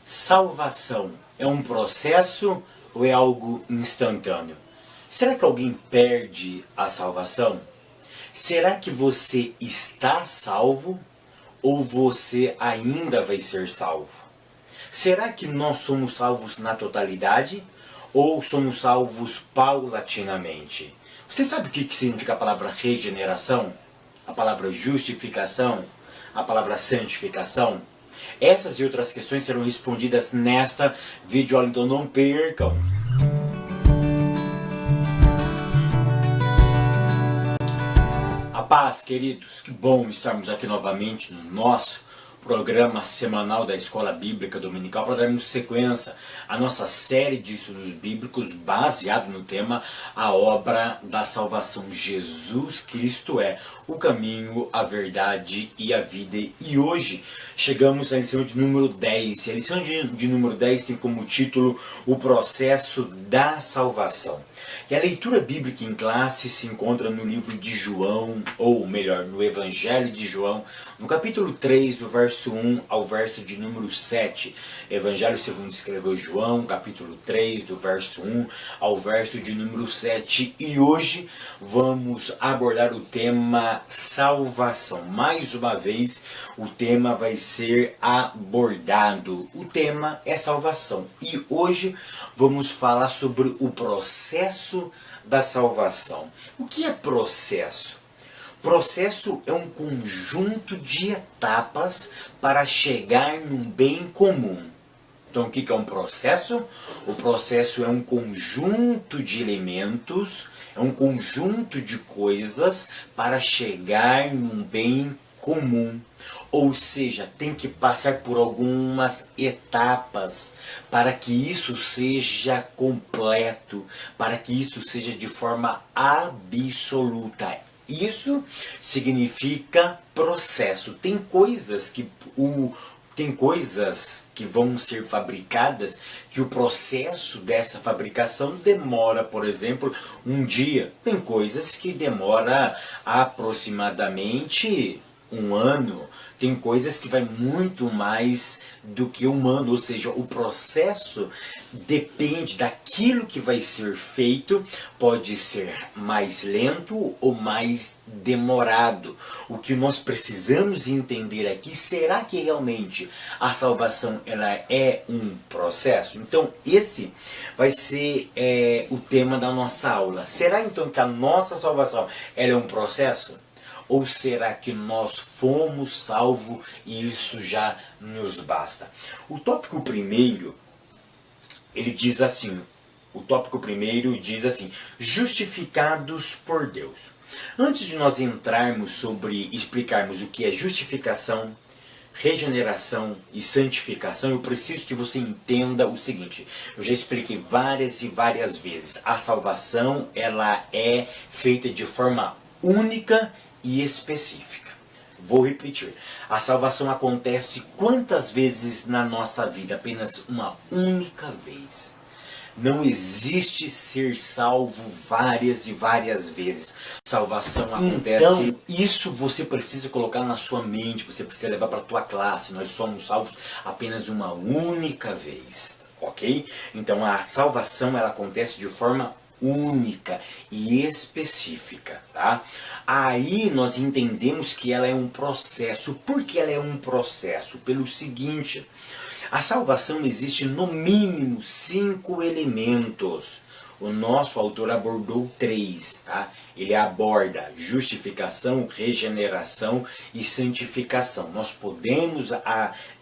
Salvação é um processo ou é algo instantâneo? Será que alguém perde a salvação? Será que você está salvo ou você ainda vai ser salvo? Será que nós somos salvos na totalidade ou somos salvos paulatinamente? Você sabe o que significa a palavra regeneração? A palavra justificação? A palavra santificação? Essas e outras questões serão respondidas nesta videoaula, então não percam! A paz, queridos, que bom estarmos aqui novamente no nosso programa semanal da Escola Bíblica Dominical para darmos sequência à nossa série de estudos bíblicos baseado no tema A Obra da Salvação. Jesus Cristo é o caminho, a verdade e a vida. E hoje chegamos à lição de número 10. E a lição de número 10 tem como título O Processo da Salvação. E a leitura bíblica em classe se encontra no livro de João, ou melhor, no Evangelho de João, no capítulo 3, do verso 1 ao verso de número 7. Evangelho segundo escreveu João, capítulo 3, do verso 1 ao verso de número 7. E hoje vamos abordar o tema salvação. Mais uma vez, o tema vai ser abordado. O tema é salvação. E hoje vamos falar sobre o processo da salvação. O que é processo? Processo é um conjunto de etapas para chegar num bem comum. Então, o que é um processo? O processo é um conjunto de elementos, é um conjunto de coisas para chegar num bem comum. Ou seja, tem que passar por algumas etapas para que isso seja completo, para que isso seja de forma absoluta. Isso significa processo. Tem coisas que vão ser fabricadas que o processo dessa fabricação demora, por exemplo, um dia. Tem coisas que demora aproximadamente um ano. Tem coisas que vai muito mais do que um ano, ou seja, o processo depende daquilo que vai ser feito, pode ser mais lento ou mais demorado. O que nós precisamos entender aqui, será que realmente a salvação ela é um processo? Então esse vai ser o tema da nossa aula. Será então que a nossa salvação ela é um processo? Ou será que nós fomos salvos e isso já nos basta? O tópico primeiro, ele diz assim, justificados por Deus. Antes de nós entrarmos sobre explicarmos o que é justificação, regeneração e santificação, eu preciso que você entenda o seguinte. Eu já expliquei várias e várias vezes. A salvação ela é feita de forma única e específica. Vou repetir. A salvação acontece quantas vezes na nossa vida? Apenas uma única vez. Não existe ser salvo várias e várias vezes. Salvação acontece. Então, isso você precisa colocar na sua mente, você precisa levar para a tua classe. Nós somos salvos apenas uma única vez, ok? Então a salvação ela acontece de forma única e específica, tá? Aí nós entendemos que ela é um processo. Por que ela é um processo? Pelo seguinte, a salvação existe no mínimo 5 elementos. O nosso autor abordou 3, tá? Ele aborda justificação, regeneração e santificação. Nós podemos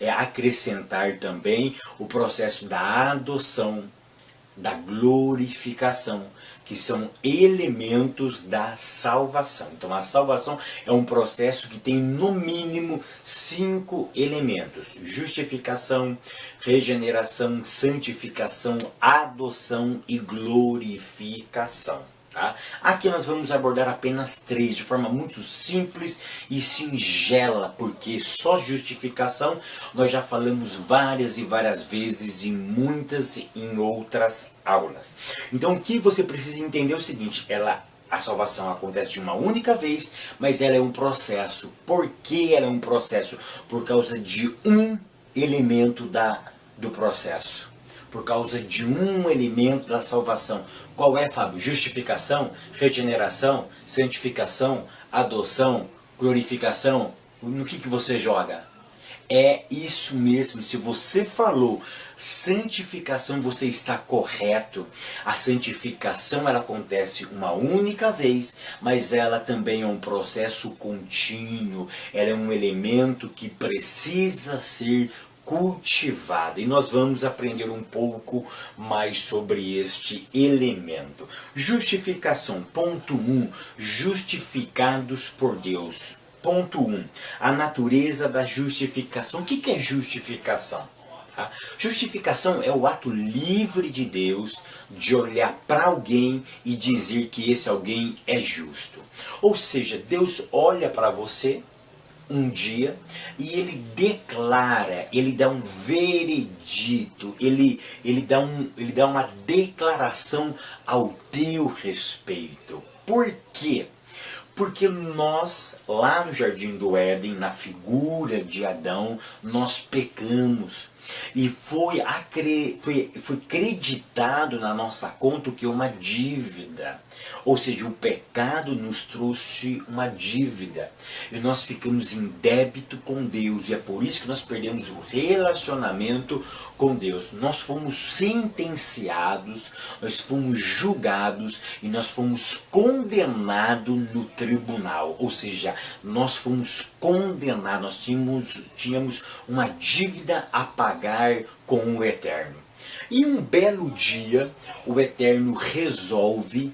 acrescentar também o processo da adoção, da glorificação, que são elementos da salvação. Então a salvação é um processo que tem no mínimo 5 elementos: justificação, regeneração, santificação, adoção e glorificação. Tá? Aqui nós vamos abordar apenas 3 de forma muito simples e singela, porque só justificação nós já falamos várias e várias vezes em muitas e em outras aulas. Então o que você precisa entender é o seguinte, a salvação acontece de uma única vez, mas ela é um processo. Por que ela é um processo? Por causa de um elemento da do processo, por causa de um elemento da salvação. Qual é, Fábio? Justificação, regeneração, santificação, adoção, glorificação. No que você joga? É isso mesmo. Se você falou santificação, você está correto. A santificação, ela acontece uma única vez, mas ela também é um processo contínuo. Ela é um elemento que precisa ser cultivado. E nós vamos aprender um pouco mais sobre este elemento. Justificação. Ponto 1. Justificados por Deus. Ponto 1. A natureza da justificação. O que é justificação? Tá? Justificação é o ato livre de Deus de olhar para alguém e dizer que esse alguém é justo. Ou seja, Deus olha para você um dia e ele declara, ele dá um veredito, ele dá uma declaração ao teu respeito. Por quê? Porque nós, lá no Jardim do Éden, na figura de Adão, nós pecamos. E foi creditado na nossa conta o que é uma dívida. Ou seja, o pecado nos trouxe uma dívida. E nós ficamos em débito com Deus. E é por isso que nós perdemos o relacionamento com Deus. Nós fomos sentenciados, nós fomos julgados e nós fomos condenados no tribunal. Ou seja, nós fomos condenados, nós tínhamos uma dívida a pagar com o Eterno. E um belo dia, o Eterno resolve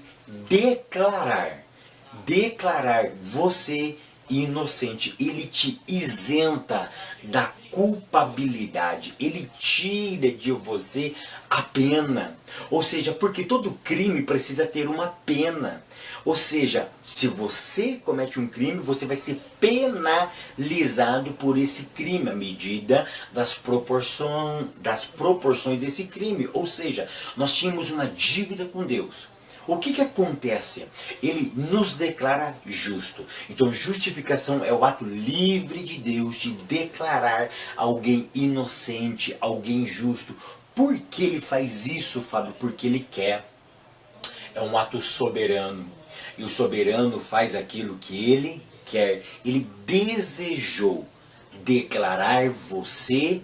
declarar você inocente. Ele te isenta da culpabilidade. Ele tira de você a pena. Ou seja, porque todo crime precisa ter uma pena. Ou seja, se você comete um crime, você vai ser penalizado por esse crime, à medida das proporções desse crime. Ou seja, nós tínhamos uma dívida com Deus. O que acontece? Ele nos declara justo. Então, justificação é o ato livre de Deus de declarar alguém inocente, alguém justo. Por que ele faz isso, Fábio? Porque ele quer. É um ato soberano. E o soberano faz aquilo que ele quer. Ele desejou declarar você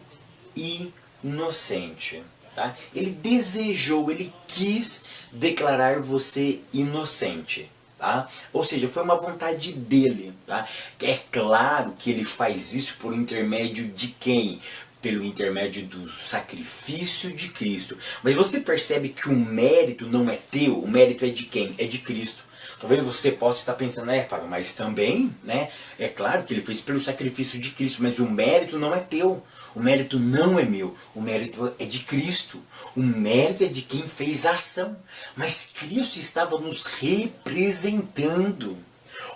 inocente. Tá? Ele desejou, ele quis declarar você inocente. Tá? Ou seja, foi uma vontade dele. Tá? É claro que ele faz isso por intermédio de quem? Pelo intermédio do sacrifício de Cristo. Mas você percebe que o mérito não é teu, o mérito é de quem? É de Cristo. Talvez você possa estar pensando, Fábio, mas também, né? É claro que ele fez pelo sacrifício de Cristo, mas o mérito não é teu. O mérito não é meu, o mérito é de Cristo. O mérito é de quem fez a ação. Mas Cristo estava nos representando.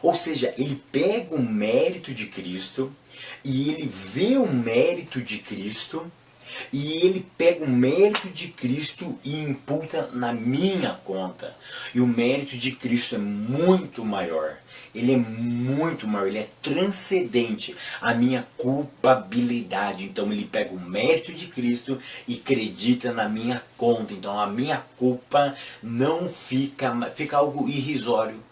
Ou seja, ele pega o mérito de Cristo e ele vê o mérito de Cristo e ele pega o mérito de Cristo e imputa na minha conta. E o mérito de Cristo é muito maior. Ele é muito maior, ele é transcendente à minha culpabilidade. Então ele pega o mérito de Cristo e acredita na minha conta. Então a minha culpa não fica algo irrisório.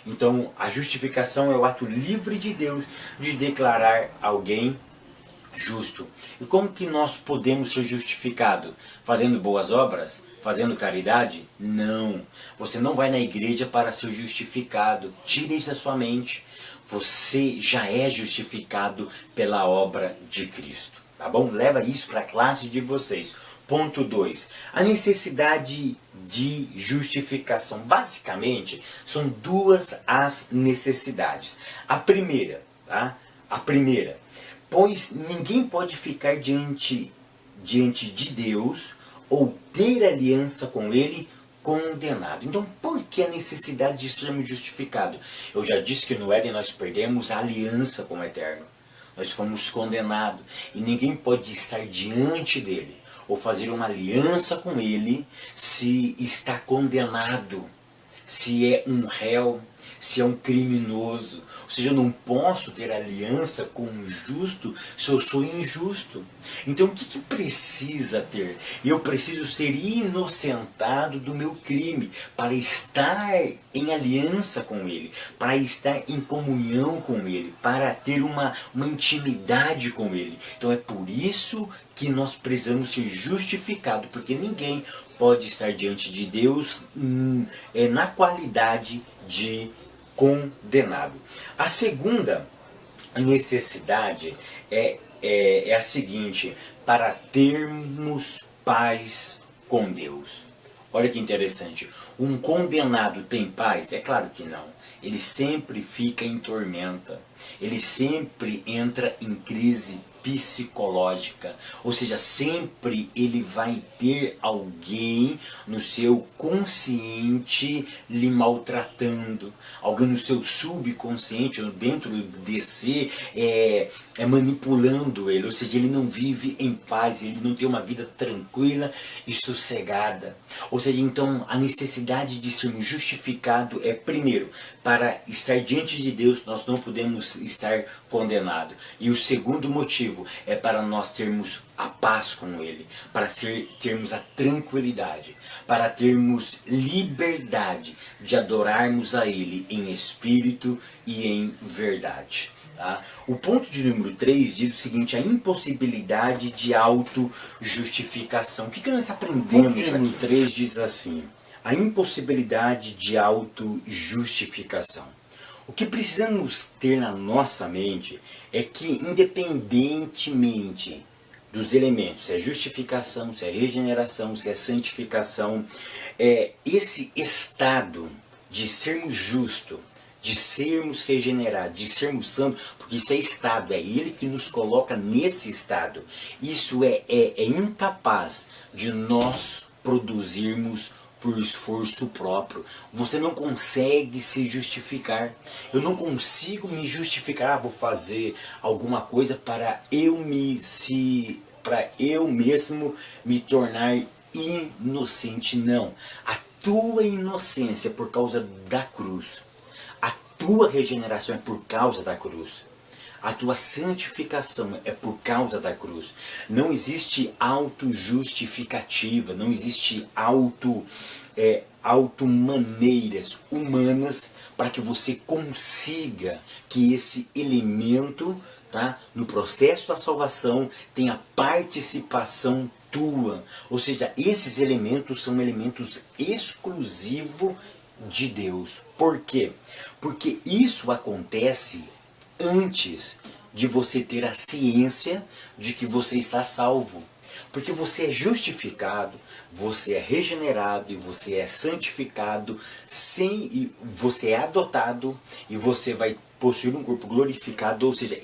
Então a justificação é o ato livre de Deus de declarar alguém justo. E como que nós podemos ser justificados? Fazendo boas obras? Fazendo caridade? Não. Você não vai na igreja para ser justificado. Tire isso da sua mente. Você já é justificado pela obra de Cristo. Tá bom? Leva isso para a classe de vocês. Ponto 2. A necessidade de justificação. Basicamente, são duas as necessidades. A primeira, tá? A primeira. Pois ninguém pode ficar diante de Deus ou ter aliança com Ele condenado. Então, por que a necessidade de sermos justificados? Eu já disse que no Éden nós perdemos a aliança com o Eterno. Nós fomos condenados. E ninguém pode estar diante dEle ou fazer uma aliança com Ele se está condenado, se é um réu, se é um criminoso. Ou seja, eu não posso ter aliança com um justo se eu sou injusto. Então o que precisa ter? Eu preciso ser inocentado do meu crime para estar em aliança com ele, para estar em comunhão com ele, para ter uma intimidade com ele. Então é por isso que nós precisamos ser justificados, porque ninguém pode estar diante de Deus na qualidade de condenado. A segunda necessidade é a seguinte: para termos paz com Deus. Olha que interessante. Um condenado tem paz? É claro que não. Ele sempre fica em tormenta. Ele sempre entra em crise psicológica, ou seja, sempre ele vai ter alguém no seu consciente lhe maltratando, alguém no seu subconsciente, ou dentro de si, manipulando ele, ou seja, ele não vive em paz, ele não tem uma vida tranquila e sossegada. Ou seja, então a necessidade de sermos justificados é, primeiro, para estar diante de Deus nós não podemos estar condenados, e o segundo motivo é para nós termos a paz com Ele, para termos a tranquilidade, para termos liberdade de adorarmos a Ele em espírito e em verdade. Tá? O ponto de número 3 diz o seguinte: a impossibilidade de autojustificação. O que nós aprendemos? O ponto de número 3 diz assim: a impossibilidade de autojustificação. O que precisamos ter na nossa mente é que, independentemente dos elementos, se é justificação, se é regeneração, se é santificação, esse estado de sermos justos, de sermos regenerados, de sermos santos, porque isso é estado, é Ele que nos coloca nesse estado. Isso é incapaz de nós produzirmos por esforço próprio. Você não consegue se justificar. Eu não consigo me justificar. Vou fazer alguma coisa para eu mesmo me tornar inocente. Não. A tua inocência é por causa da cruz. A tua regeneração é por causa da cruz. A tua santificação é por causa da cruz. Não existe autojustificativa, não existe maneiras humanas para que você consiga que esse elemento, tá, no processo da salvação tenha participação tua. Ou seja, esses elementos são elementos exclusivos de Deus. Por quê? Porque isso acontece antes de você ter a ciência de que você está salvo. Porque você é justificado, você é regenerado e você é santificado, e você é adotado e você vai possuir um corpo glorificado. Ou seja,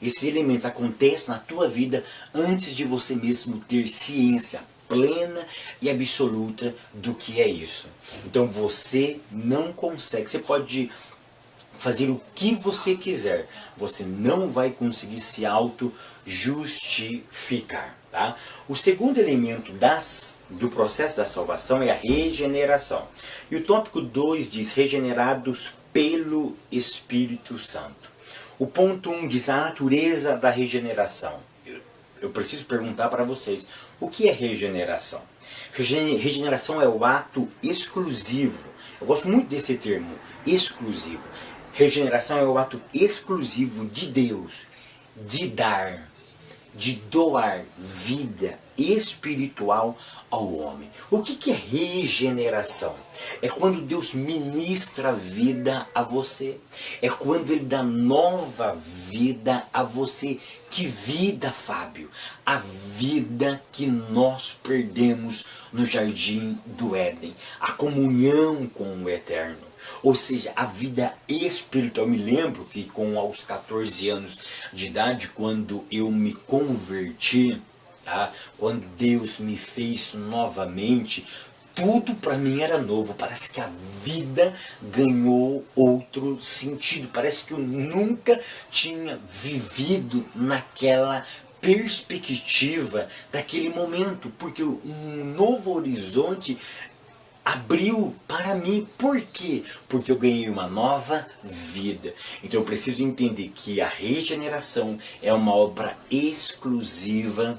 esses elementos acontecem na tua vida antes de você mesmo ter ciência plena e absoluta do que é isso. Então você não consegue, você pode fazer o que você quiser, você não vai conseguir se auto-justificar. Tá? O segundo elemento do processo da salvação é a regeneração. E o tópico 2 diz: regenerados pelo Espírito Santo. O ponto 1 diz a natureza da regeneração. Eu preciso perguntar para vocês, o que é regeneração? Regeneração é o ato exclusivo. Eu gosto muito desse termo, exclusivo. Regeneração é o ato exclusivo de Deus, de dar, de doar vida espiritual ao homem. O que é regeneração? É quando Deus ministra vida a você. É quando Ele dá nova vida a você. Que vida, Fábio? A vida que nós perdemos no jardim do Éden. A comunhão com o Eterno. Ou seja, a vida espiritual. Eu me lembro que aos 14 anos de idade, quando eu me converti, tá? Quando Deus me fez novamente, tudo para mim era novo. Parece que a vida ganhou outro sentido. Parece que eu nunca tinha vivido naquela perspectiva daquele momento, porque um novo horizonte abriu para mim. Por quê? Porque eu ganhei uma nova vida. Então eu preciso entender que a regeneração é uma obra exclusiva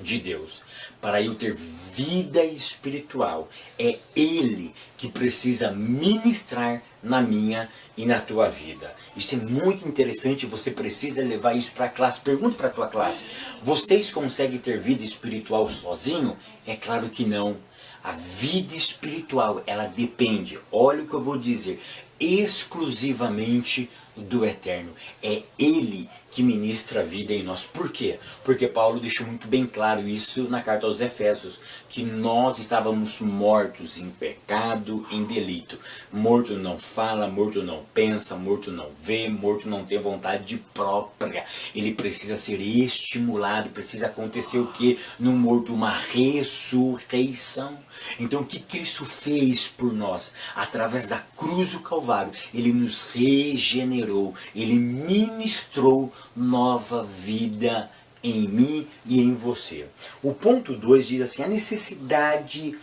de Deus. Para eu ter vida espiritual, é Ele que precisa ministrar na minha e na tua vida. Isso é muito interessante, você precisa levar isso para a classe. Pergunta para a tua classe: vocês conseguem ter vida espiritual sozinho? É claro que não. A vida espiritual, ela depende, olha o que eu vou dizer, exclusivamente do Eterno. É Ele que ministra a vida em nós. Por quê? Porque Paulo deixou muito bem claro isso na carta aos Efésios, que nós estávamos mortos em pecado, em delito. Morto não fala, morto não pensa, morto não vê, morto não tem vontade própria. Ele precisa ser estimulado, precisa acontecer o quê? No morto, uma ressurreição. Então o que Cristo fez por nós? Através da cruz do Calvário, Ele nos regenerou, Ele ministrou nova vida em mim e em você. O ponto 2 diz assim: a necessidade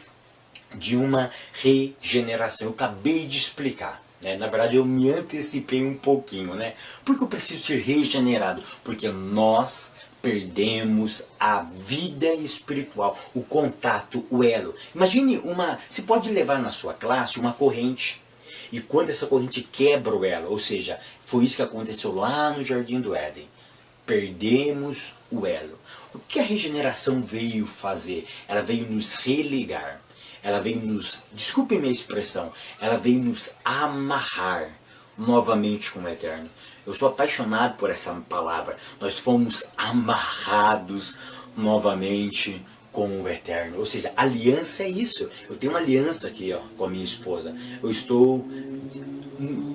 de uma regeneração. Eu acabei de explicar. Na verdade eu me antecipei um pouquinho. Porque eu preciso ser regenerado? Porque nós perdemos a vida espiritual, o contato, o elo. Imagine você pode levar na sua classe uma corrente, e quando essa corrente quebra o elo, ou seja, foi isso que aconteceu lá no Jardim do Éden, perdemos o elo. O que a regeneração veio fazer? Ela veio nos religar, ela veio desculpe minha expressão, ela veio nos amarrar novamente com o Eterno. Eu sou apaixonado por essa palavra. Nós fomos amarrados novamente com o Eterno. Ou seja, aliança é isso. Eu tenho uma aliança aqui com a minha esposa. Eu estou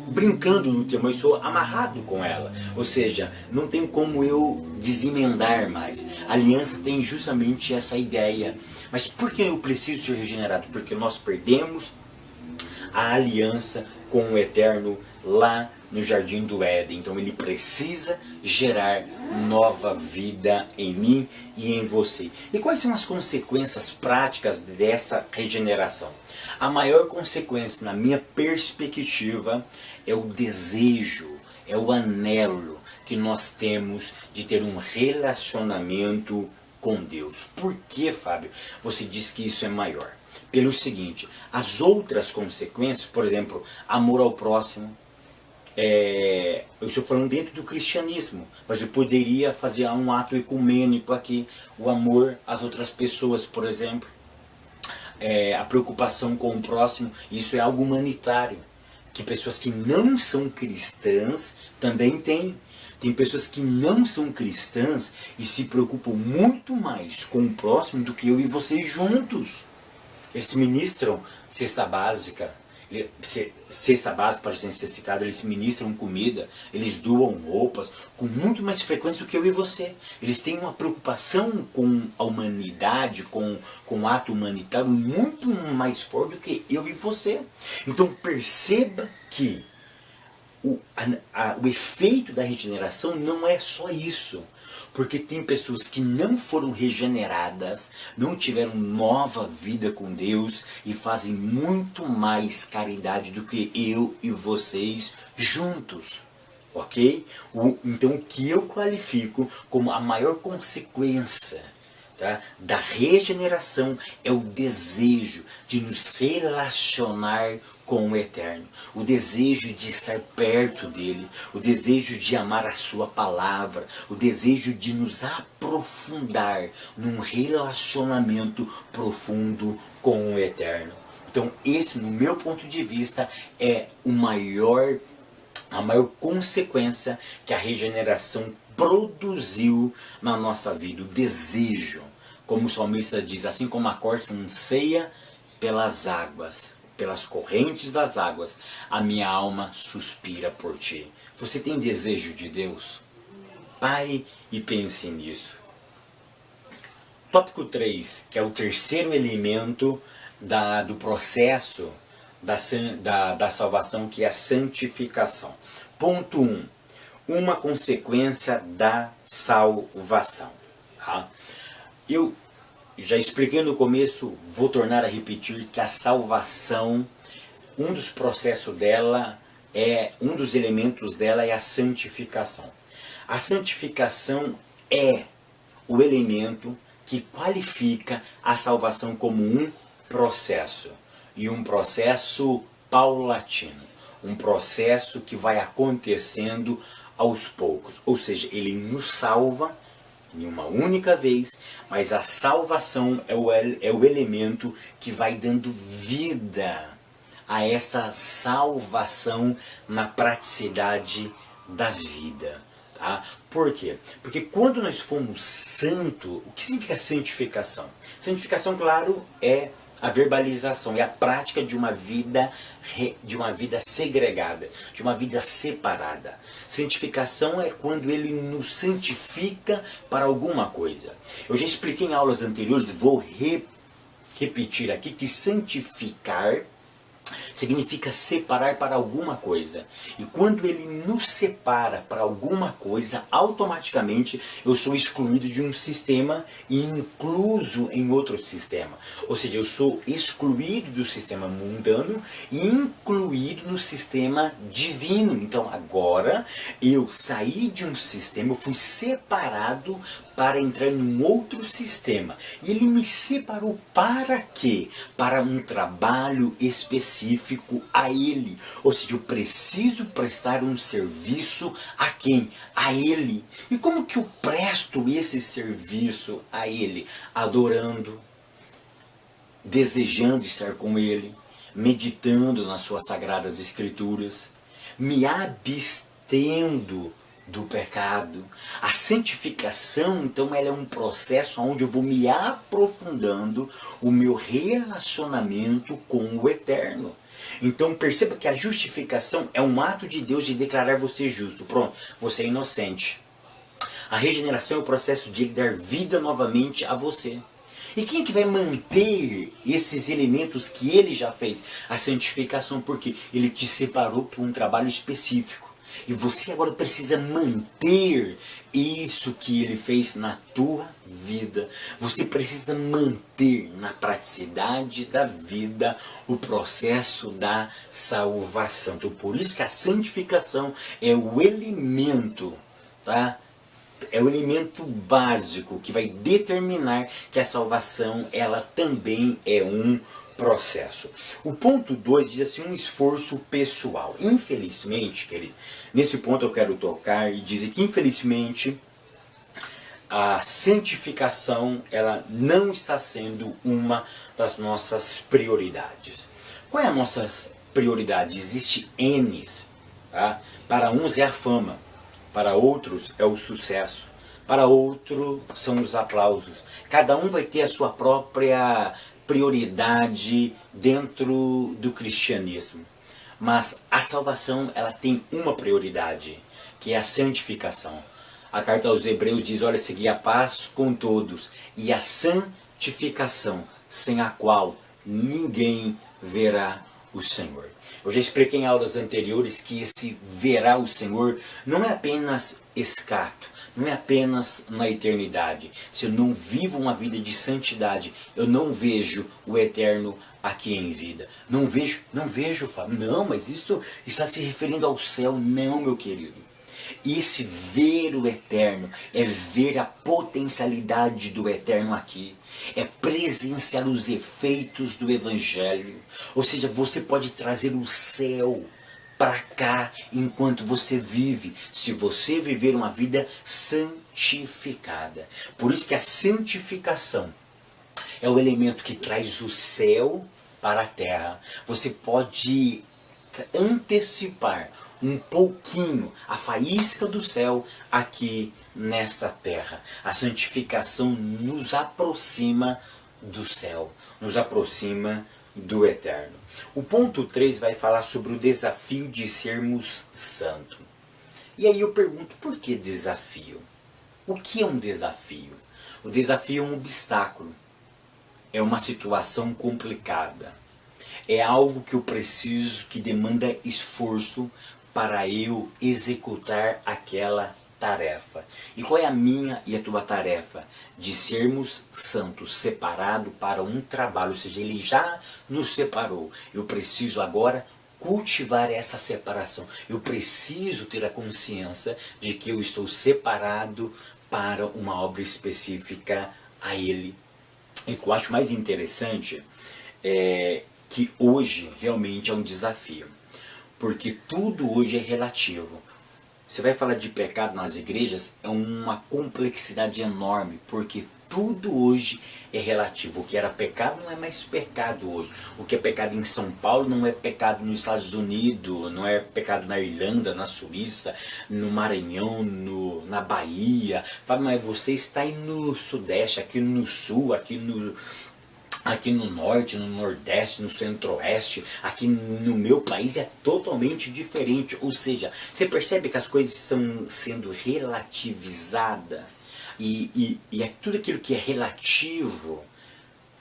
brincando no termo, eu estou amarrado com ela. Ou seja, não tem como eu desemendar mais. A aliança tem justamente essa ideia. Mas por que eu preciso ser regenerado? Porque nós perdemos a aliança com o Eterno lá no Jardim do Éden. Então ele precisa gerar nova vida em mim e em você. E quais são as consequências práticas dessa regeneração? A maior consequência, na minha perspectiva, é o desejo, é o anelo que nós temos de ter um relacionamento com Deus. Por que, Fábio, você diz que isso é maior? Pelo seguinte: as outras consequências, por exemplo, amor ao próximo, eu estou falando dentro do cristianismo, mas eu poderia fazer um ato ecumênico aqui, o amor às outras pessoas, por exemplo, a preocupação com o próximo. Isso é algo humanitário, que pessoas que não são cristãs também têm. Tem pessoas que não são cristãs e se preocupam muito mais com o próximo do que eu e vocês juntos. Eles ministram cesta básica para os necessitados, eles ministram comida, eles doam roupas com muito mais frequência do que eu e você. Eles têm uma preocupação com a humanidade, com o ato humanitário muito mais forte do que eu e você. Então perceba que o efeito da regeneração não é só isso. Porque tem pessoas que não foram regeneradas, não tiveram nova vida com Deus e fazem muito mais caridade do que eu e vocês juntos. Ok? Então o que eu qualifico como a maior consequência da regeneração é o desejo de nos relacionar com o Eterno, o desejo de estar perto dele, o desejo de amar a sua palavra, o desejo de nos aprofundar num relacionamento profundo com o Eterno. Então esse, no meu ponto de vista, é a maior consequência que a regeneração produziu na nossa vida, o desejo. Como o salmista diz: assim como a corça anseia pelas águas, pelas correntes das águas, a minha alma suspira por ti. Você tem desejo de Deus? Pare e pense nisso. Tópico 3, que é o terceiro elemento do processo da salvação, que é a santificação. Ponto 1. Uma consequência da salvação. Eu já expliquei no começo, vou tornar a repetir que a salvação, um dos processos dela, um dos elementos dela é a santificação. A santificação é o elemento que qualifica a salvação como um processo, e um processo paulatino, um processo que vai acontecendo aos poucos, ou seja, ele nos salva em uma única vez, mas a salvação é o elemento que vai dando vida a essa salvação na praticidade da vida. Tá? Por quê? Porque quando nós fomos santos, o que significa santificação? Santificação, claro, é a verbalização, é a prática de uma vida segregada, de uma vida separada. Santificação é quando ele nos santifica para alguma coisa. Eu já expliquei em aulas anteriores, vou repetir aqui, que santificar significa separar para alguma coisa. E quando ele nos separa para alguma coisa, automaticamente eu sou excluído de um sistema e incluso em outro sistema. Ou seja, eu sou excluído do sistema mundano e incluído no sistema divino. Então agora eu saí de um sistema, eu fui separado para entrar em um outro sistema. E ele me separou para quê? Para um trabalho específico a ele. Ou seja, eu preciso prestar um serviço a quem? A ele. E como que eu presto esse serviço a ele? Adorando, desejando estar com ele, meditando nas suas sagradas escrituras, me abstendo do pecado. A santificação, então, ela é um processo onde eu vou me aprofundando o meu relacionamento com o Eterno. Então perceba que a justificação é um ato de Deus de declarar você justo. Pronto, você é inocente. A regeneração é o processo de Ele dar vida novamente a você. E quem é que vai manter esses elementos que Ele já fez? A santificação, porque Ele te separou para um trabalho específico. E você agora precisa manter isso que ele fez na tua vida. Você precisa manter na praticidade da vida o processo da salvação. Então, por isso que a santificação é o elemento, tá? É o elemento básico que vai determinar que a salvação, ela também é um processo. O ponto 2 diz assim, um esforço pessoal. Infelizmente, querido, nesse ponto eu quero tocar e dizer que infelizmente a santificação, ela não está sendo uma das nossas prioridades. Qual é a nossa prioridade? Existe N's, tá? Para uns é a fama, para outros é o sucesso, para outros são os aplausos. Cada um vai ter a sua própria prioridade dentro do cristianismo. Mas a salvação, ela tem uma prioridade, que é a santificação. A carta aos Hebreus diz, olha, segui a paz com todos e a santificação, sem a qual ninguém verá o Senhor. Eu já expliquei em aulas anteriores que esse verá o Senhor não é apenas escato, não é apenas na eternidade. Se eu não vivo uma vida de santidade, eu não vejo o Eterno aqui em vida. Não vejo, Fábio. Não, mas isso está se referindo ao céu. Não, meu querido. Esse ver o Eterno é ver a potencialidade do Eterno aqui. É presenciar os efeitos do Evangelho. Ou seja, você pode trazer o céu para cá enquanto você vive, se você viver uma vida santificada. Por isso que a santificação é o elemento que traz o céu para a terra. Você pode antecipar um pouquinho a faísca do céu aqui nesta terra. A santificação nos aproxima do céu, nos aproxima do Eterno. O ponto 3 vai falar sobre o desafio de sermos santos. E aí eu pergunto, por que desafio? O que é um desafio? O desafio é um obstáculo. É uma situação complicada. É algo que eu preciso, que demanda esforço para eu executar aquela tarefa. E qual é a minha e a tua tarefa? De sermos santos, separados para um trabalho, ou seja, Ele já nos separou. Eu preciso agora cultivar essa separação. Eu preciso ter a consciência de que eu estou separado para uma obra específica a Ele. E o que eu acho mais interessante é que hoje realmente é um desafio, porque tudo hoje é relativo. Você vai falar de pecado nas igrejas, é uma complexidade enorme, porque tudo hoje é relativo. O que era pecado não é mais pecado hoje. O que é pecado em São Paulo não é pecado nos Estados Unidos, não é pecado na Irlanda, na Suíça, no Maranhão, na Bahia. Mas você está aí no Sudeste, aqui no Sul, aqui no Norte, no Nordeste, no Centro-Oeste, aqui no meu país é totalmente diferente. Ou seja, você percebe que as coisas estão sendo relativizadas e tudo aquilo que é relativo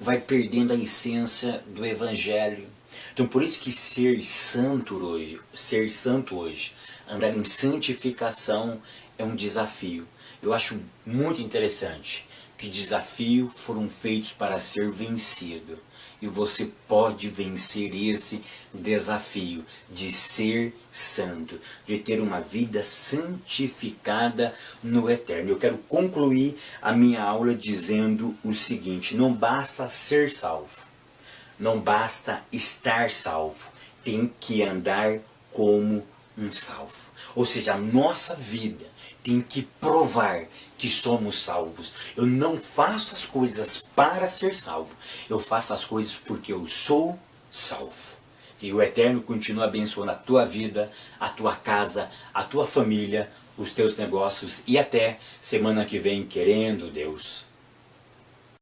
vai perdendo a essência do Evangelho. Então por isso que ser santo hoje, andar em santificação é um desafio. Eu acho muito interessante que desafios foram feitos para ser vencido. E você pode vencer esse desafio de ser santo, de ter uma vida santificada no eterno. Eu quero concluir a minha aula dizendo o seguinte: não basta ser salvo, não basta estar salvo, tem que andar como um salvo. Ou seja, a nossa vida tem que provar que somos salvos. Eu não faço as coisas para ser salvo. Eu faço as coisas porque eu sou salvo. Que o Eterno continue abençoando a tua vida, a tua casa, a tua família, os teus negócios e até semana que vem, querendo Deus.